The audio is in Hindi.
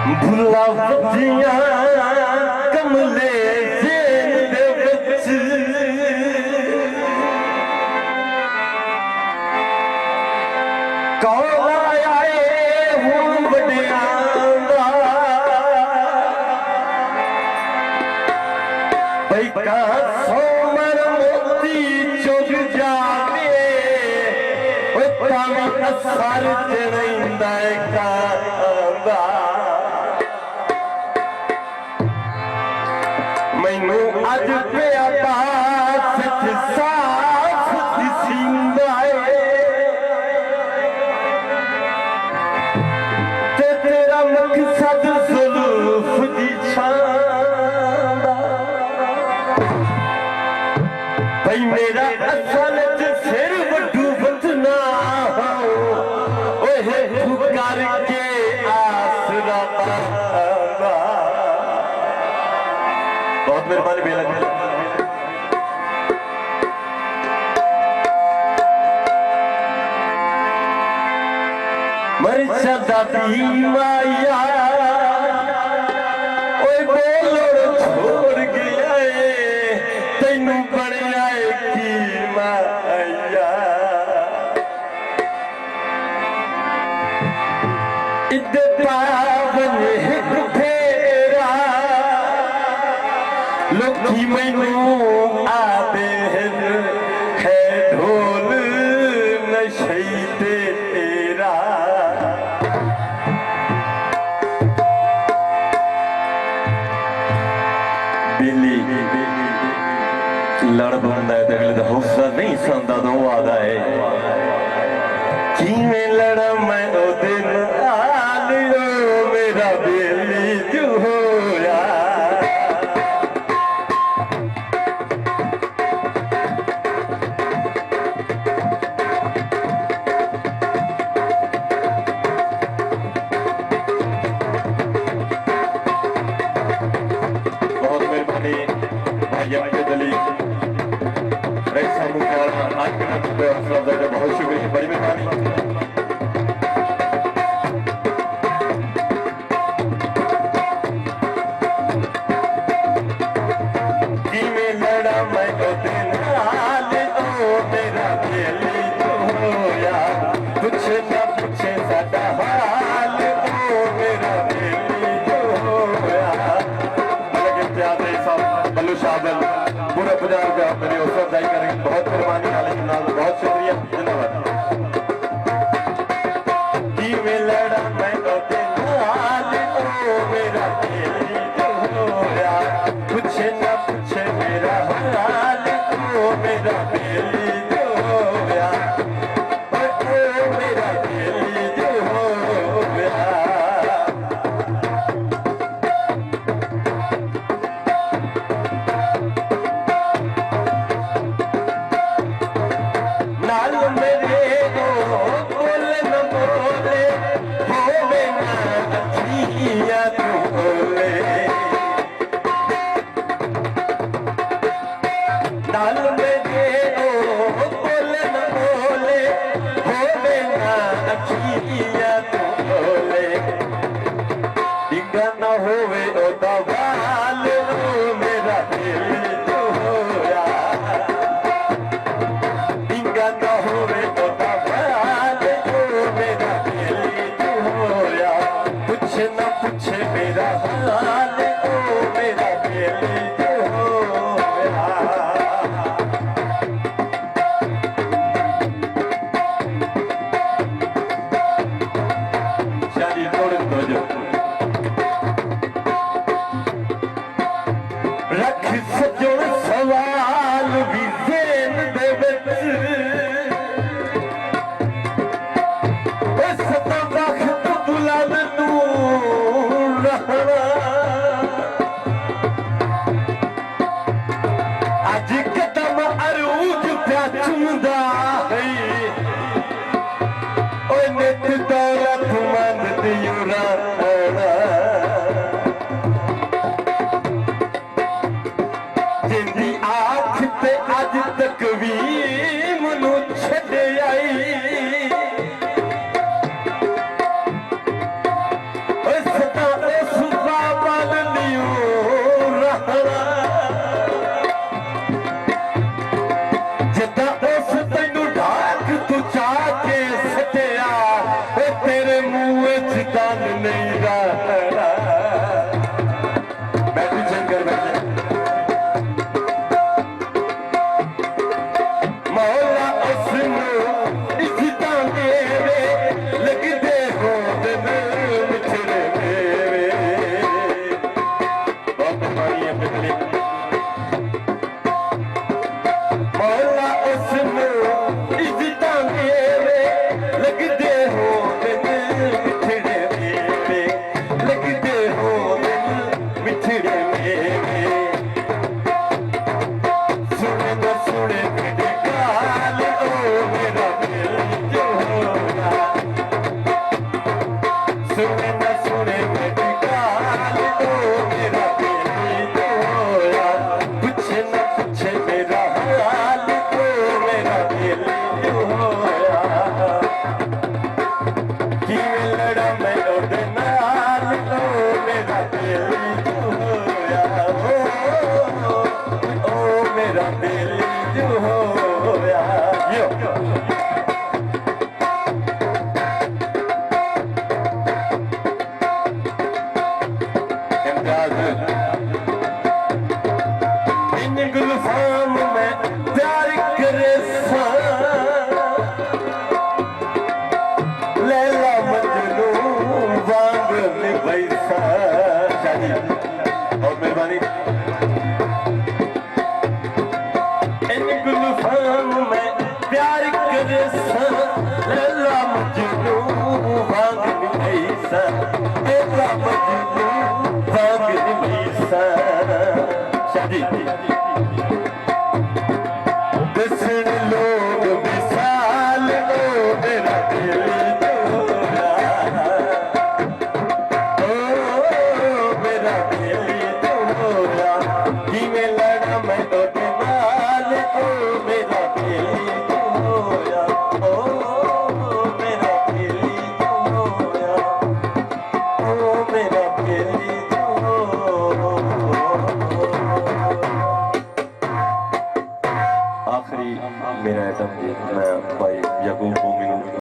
भुलावतियां कमले जेल दे विच कौला आए हुण वड्डियां दा भई का सोमर मोती चुग जावे ओ तावी असर च रहिंदा कांदा मैनू अज पिया सच साफ दिसींदा ते तेरा मकसद जुल्फ दी छां दा भई मेरा असल च सिर वड्डू बतना ओहे पुकार के आसरा पांदा बहुत मेहरबानी बेला मरिचा दादी माया ओए बोलो छोड़ गया तेनू बनया की माया इदे पावन हिक फेरा लोकी मैनू आदे है ढोल नशे तेरा बिल्ली लड़ बनता है अगले का हौसला नहीं सुनता तो वो आता है किवें लड़ा मैं ओदे नाल मेरा बेली जो होया बहुत शुक्रिया बड़ी मेहरबानी लड़ा मैं मेरा बेली होया कुछ न पूछे साडा हाल मेरा बेली होया लगे प्यारे सब बल्लू शाबल पूरा पंजाब का मेरी हौसला अफजाई करेंगे बहुत मेहरबानी बहुत शुक्रिया धन्यवाद लड़ा मैं मेरा बेली होया कुछ न पूछे मेरा हाल मेरा बेली होया मेरा बेली होया नाल मेरे बोले न बोले होवे ना अखियां तू बोले नाल मेरे बोले न बोले होवे ना अखियां तू बोले डिंगा न होवे ओदा वाल मेरा दिल जो होया डिंगा न होवे ओदा वाल मेरा दिल जो होया कुछ न पूछे मेरा हाल मेरा दिल जो होया शादी तोड़ दो जो रख सजों सवाल भी जेन दे विच सदा वक्त बुलंद तू रहना अज कदम अरूज प्या चुमदा है ओए नित दौलत मंद दियो राह जाना बैठ चेंज कर बैठ मौला उसनु इज्जतां देवे लगदे हो दिन मिठड़े मेवे बहुत पानी है बिजली मौला उसनु इज्जतां देवे लगदे हो दिन मिठड़े मेवे लगदे हो दिन मिठड़े मेवे सुने न सुने मेरी गाल ओ मेरा दिल जो होया सुने न सुने मेरी गाल ओ मेरा दिल जो होया पूछे न पूछे मेरा हाल ओ मेरा दिल जो होया किवें लड़ा मैं ओदे नाल ओ मेरा दिल जो होया ओ मेरा दिल जो होया यो इम्तियाज इन गुलफाम में प्यार करे सा लैला मजनू वांग निभैसा शादी और मेहरबानी इन गुलफाम में प्यार करे सा लैला मजनू वांग निभैसा लैला मजनू वांग निभैसा शादी